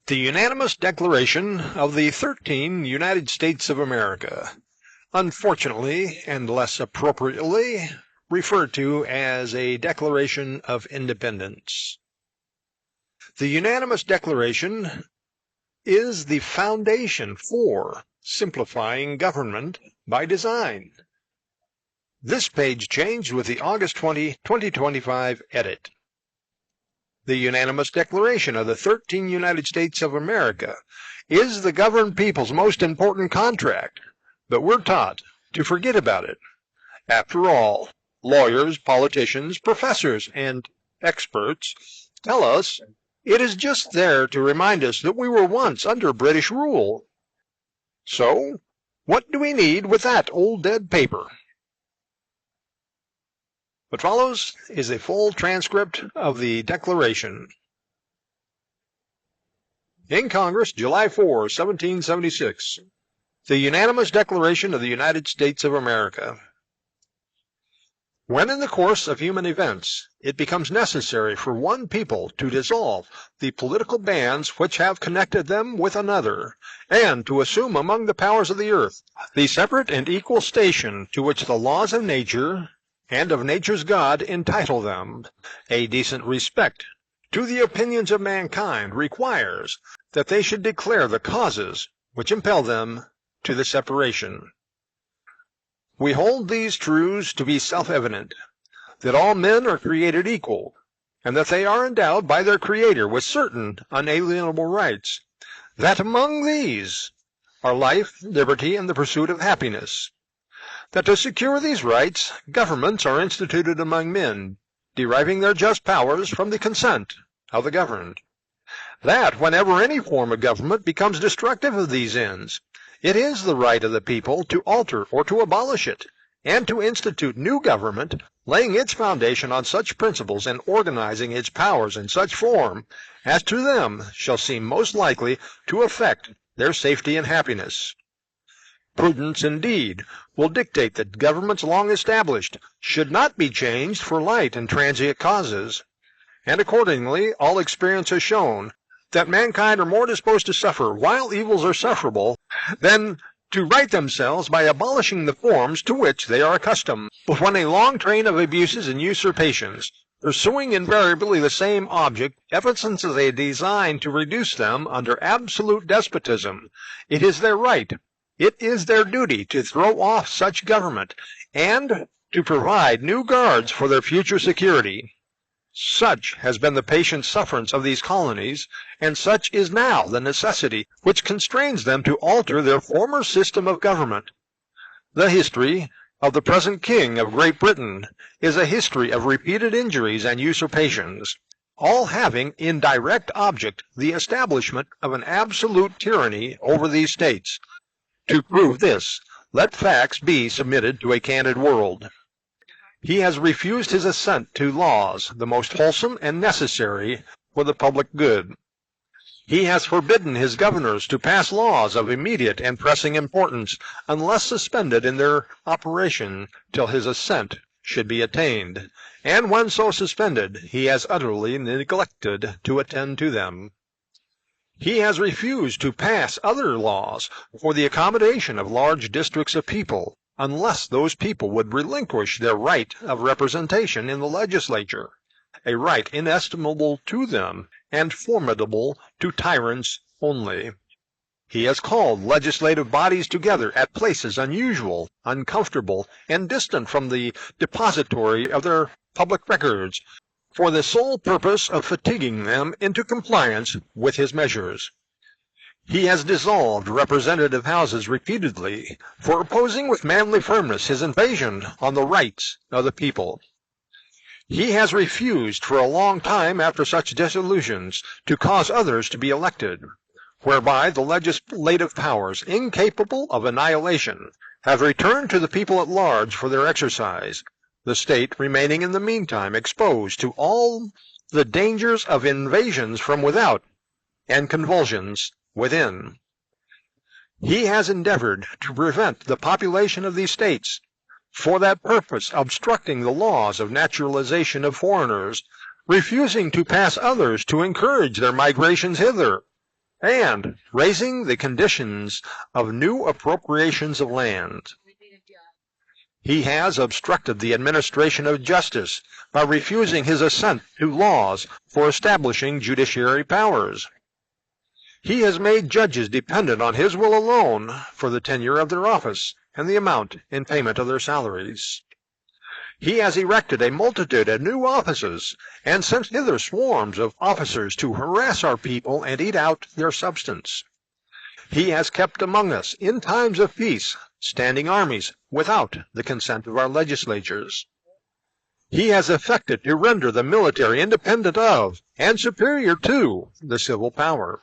The unanimous declaration of the 13 United States of America, unfortunately and less appropriately referred to as a Declaration of Independence. The unanimous declaration is the foundation for simplifying government by design. This page changed with the August 20, 2025 edit. The unanimous declaration of the 13 United States of America is the governed people's most important contract, but we're taught to forget about it. After all, lawyers, politicians, professors, and experts tell us it is just there to remind us that we were once under British rule. So, what do we need with that old dead paper? What follows is a full transcript of the Declaration. In Congress, July 4, 1776. The unanimous Declaration of the United States of America. When in the course of human events it becomes necessary for one people to dissolve the political bands which have connected them with another, and to assume among the powers of the earth the separate and equal station to which the laws of nature and of nature's God entitle them, a decent respect to the opinions of mankind requires that they should declare the causes which impel them to the separation. We hold these truths to be self-evident, that all men are created equal, and that they are endowed by their Creator with certain unalienable rights, that among these are life, liberty, and the pursuit of happiness, that to secure these rights, governments are instituted among men, deriving their just powers from the consent of the governed, that whenever any form of government becomes destructive of these ends, it is the right of the people to alter or to abolish it, and to institute new government, laying its foundation on such principles and organizing its powers in such form as to them shall seem most likely to affect their safety and happiness. Prudence, indeed, will dictate that governments long established should not be changed for light and transient causes, and accordingly all experience has shown that mankind are more disposed to suffer while evils are sufferable than to right themselves by abolishing the forms to which they are accustomed. But when a long train of abuses and usurpations, pursuing invariably the same object, evidences a design to reduce them under absolute despotism, it is their right, it is their duty to throw off such government and to provide new guards for their future security. Such has been the patient sufferance of these colonies, and such is now the necessity which constrains them to alter their former system of government. The history of the present King of Great Britain is a history of repeated injuries and usurpations, all having in direct object the establishment of an absolute tyranny over these states. To prove this, let facts be submitted to a candid world. He has refused his assent to laws the most wholesome and necessary for the public good. He has forbidden his governors to pass laws of immediate and pressing importance unless suspended in their operation till his assent should be attained, and when so suspended he has utterly neglected to attend to them. He has refused to pass other laws for the accommodation of large districts of people, unless those people would relinquish their right of representation in the legislature, a right inestimable to them and formidable to tyrants only. He has called legislative bodies together at places unusual, uncomfortable, and distant from the depository of their public records, for the sole purpose of fatiguing them into compliance with his measures. He has dissolved representative houses repeatedly for opposing with manly firmness his invasion on the rights of the people. He has refused for a long time after such dissolutions to cause others to be elected, whereby the legislative powers, incapable of annihilation, have returned to the people at large for their exercise, the state remaining in the meantime exposed to all the dangers of invasions from without and convulsions within. He has endeavored to prevent the population of these states, for that purpose obstructing the laws of naturalization of foreigners, refusing to pass others to encourage their migrations hither, and raising the conditions of new appropriations of land. He has obstructed the administration of justice by refusing his assent to laws for establishing judiciary powers. He has made judges dependent on his will alone for the tenure of their office and the amount in payment of their salaries. He has erected a multitude of new offices and sent hither swarms of officers to harass our people and eat out their substance. He has kept among us, in times of peace, standing armies without the consent of our legislatures. He has effected to render the military independent of and superior to the civil power.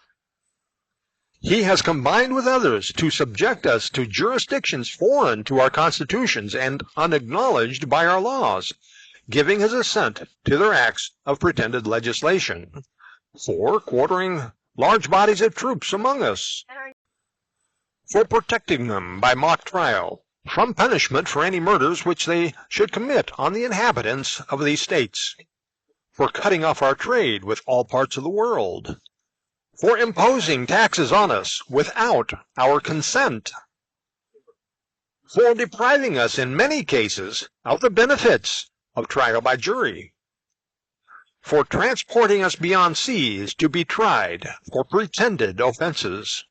He has combined with others to subject us to jurisdictions foreign to our constitutions and unacknowledged by our laws, giving his assent to their acts of pretended legislation, for quartering large bodies of troops among us, for protecting them by mock trial from punishment for any murders which they should commit on the inhabitants of these states, for cutting off our trade with all parts of the world, for imposing taxes on us without our consent, for depriving us in many cases of the benefits of trial by jury, for transporting us beyond seas to be tried for pretended offenses,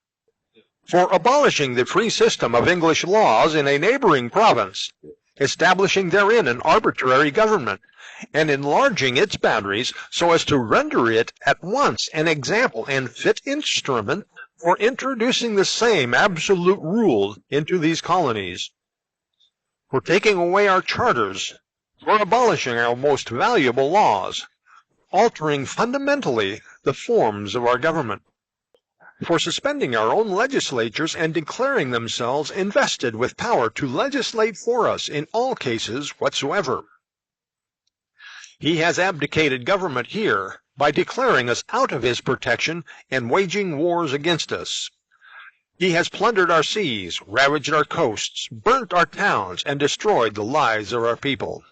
for abolishing the free system of English laws in a neighboring province, establishing therein an arbitrary government, and enlarging its boundaries so as to render it at once an example and fit instrument for introducing the same absolute rule into these colonies, for taking away our charters, for abolishing our most valuable laws, altering fundamentally the forms of our government, for suspending our own legislatures and declaring themselves invested with power to legislate for us in all cases whatsoever. He has abdicated government here by declaring us out of his protection and waging wars against us. He has plundered our seas, ravaged our coasts, burnt our towns, and destroyed the lives of our people.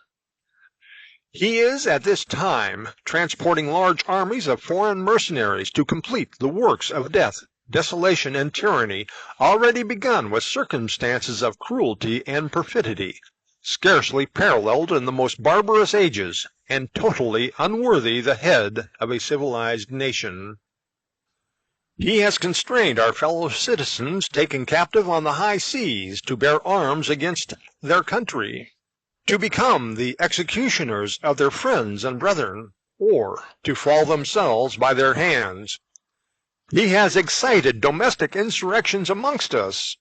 He is at this time transporting large armies of foreign mercenaries to complete the works of death, desolation, and tyranny already begun with circumstances of cruelty and perfidy, scarcely paralleled in the most barbarous ages, and totally unworthy the head of a civilized nation. He has constrained our fellow citizens taken captive on the high seas to bear arms against their country, to become the executioners of their friends and brethren, or to fall themselves by their hands. He has excited domestic insurrections amongst us,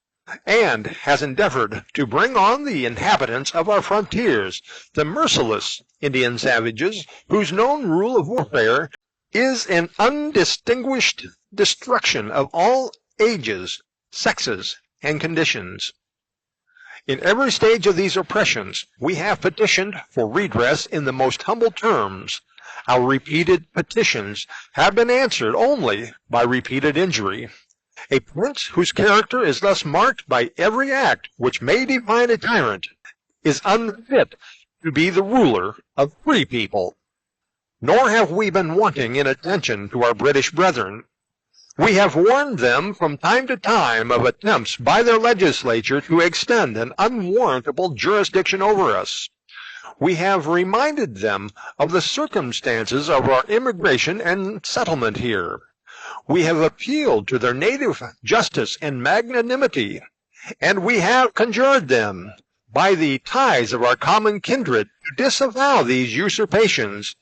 and has endeavored to bring on the inhabitants of our frontiers, the merciless Indian savages, whose known rule of warfare is an undistinguished destruction of all ages, sexes, and conditions. In every stage of these oppressions, we have petitioned for redress in the most humble terms. Our repeated petitions have been answered only by repeated injury. A prince whose character is thus marked by every act which may define a tyrant is unfit to be the ruler of free people. Nor have we been wanting in attention to our British brethren. We have warned them from time to time of attempts by their legislature to extend an unwarrantable jurisdiction over us. We have reminded them of the circumstances of our immigration and settlement here. We have appealed to their native justice and magnanimity, and we have conjured them, by the ties of our common kindred, to disavow these usurpations,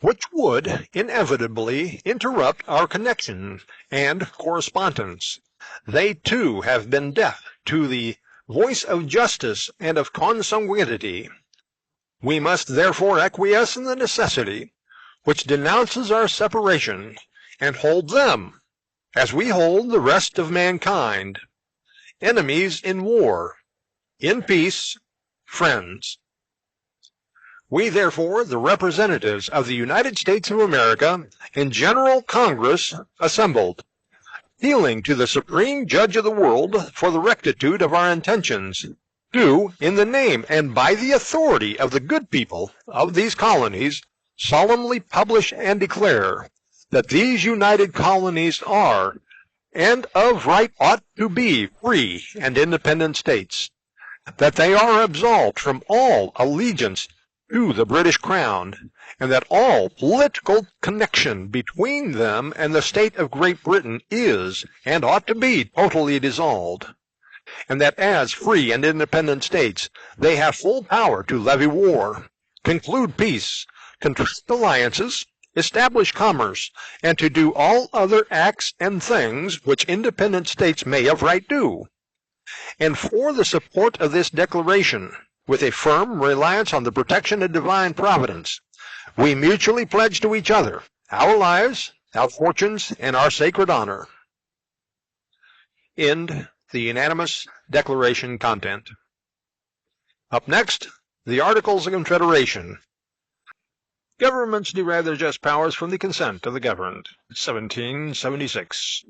which would inevitably interrupt our connection and correspondence. They, too, have been deaf to the voice of justice and of consanguinity. We must therefore acquiesce in the necessity which denounces our separation, and hold them, as we hold the rest of mankind, enemies in war, in peace, friends. We, therefore, the representatives of the United States of America in General Congress assembled, appealing to the Supreme Judge of the world for the rectitude of our intentions, do, in the name and by the authority of the good people of these colonies, solemnly publish and declare that these united colonies are, and of right ought to be free and independent states, that they are absolved from all allegiance to the British Crown, and that all political connection between them and the state of Great Britain is, and ought to be, totally dissolved, and that as free and independent states they have full power to levy war, conclude peace, contract alliances, establish commerce, and to do all other acts and things which independent states may of right do. And for the support of this declaration, with a firm reliance on the protection of divine providence, we mutually pledge to each other our lives, our fortunes, and our sacred honor. End the unanimous declaration content. Up next, the Articles of Confederation. Governments derive their just powers from the consent of the governed. 1776.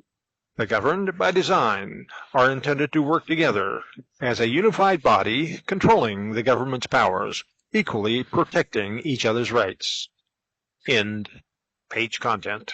The governed, by design, are intended to work together as a unified body, controlling the government's powers, equally protecting each other's rights. End page content.